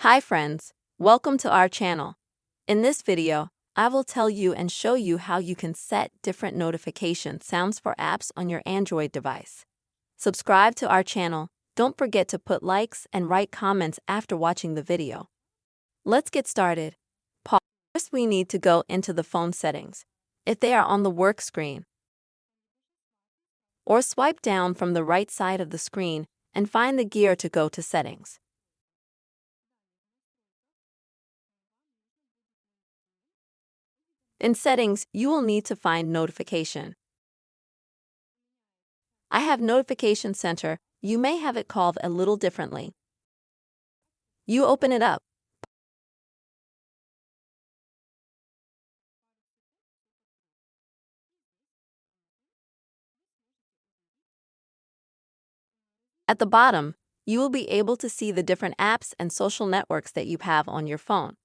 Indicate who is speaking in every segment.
Speaker 1: Hi friends, welcome to our channel. In this video, I will tell you and show you how you can set different notification sounds for apps on your Android device. Subscribe to our channel, don't forget to put likes and write comments after watching the video. Let's get started. First we need to go into the phone settings, if they are on the work screen. Or swipe down from the right side of the screen and find the gear to go to settings. In settings, you will need to find notification. I have Notification Center. You may have it called a little differently. You open it up. At the bottom, you will be able to see the different apps and social networks that you have on your phone.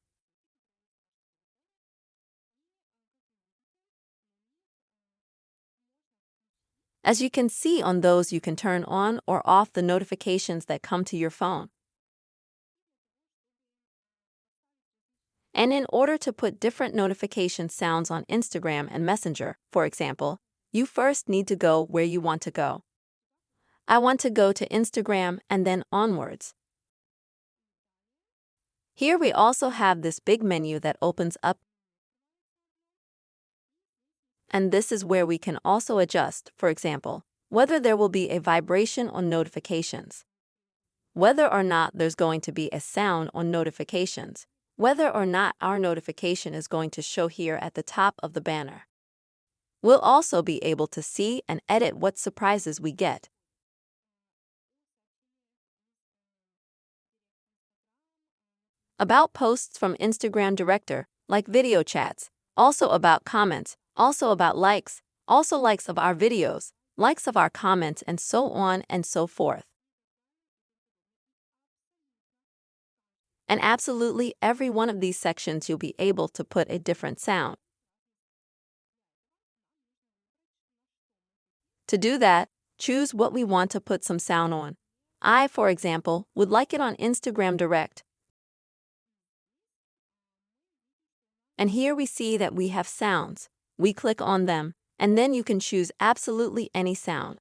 Speaker 1: As you can see on those, you can turn on or off the notifications that come to your phone. And in order to put different notification sounds on Instagram and Messenger, for example, you first need to go where you want to go. I want to go to Instagram and then onwards. Here we also have this big menu that opens up, and this is where we can also adjust, for example, whether there will be a vibration on notifications, whether or not there's going to be a sound on notifications, whether or not our notification is going to show here at the top of the banner. We'll also be able to see and edit what surprises we get. About posts from Instagram Director, like video chats, also about comments, also about likes, also likes of our videos, likes of our comments, and so on and so forth. And absolutely every one of these sections you'll be able to put a different sound. To do that, choose what we want to put some sound on. I, for example, would like it on Instagram Direct. And here we see that we have sounds. We click on them, and then you can choose absolutely any sound.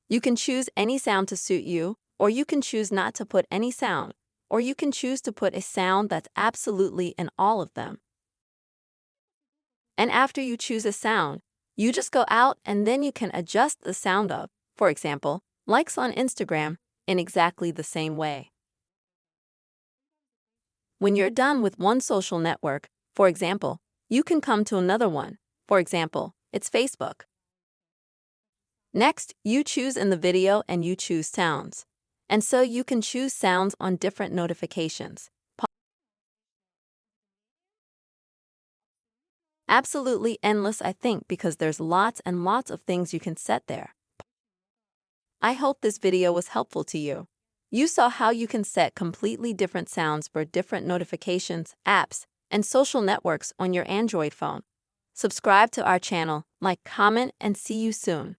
Speaker 1: You can choose any sound to suit you, or you can choose not to put any sound, or you can choose to put a sound that's absolutely in all of them. And after you choose a sound, you just go out and then you can adjust the sound of, for example, likes on Instagram, in exactly the same way. When you're done with one social network, for example, you can come to another one. For example, it's Facebook. Next, you choose in the video and you choose sounds. And so you can choose sounds on different notifications. Absolutely endless, I think, because there's lots and lots of things you can set there. I hope this video was helpful to you. You saw how you can set completely different sounds for different notifications, apps, and social networks on your Android phone. Subscribe to our channel, like, comment, and see you soon.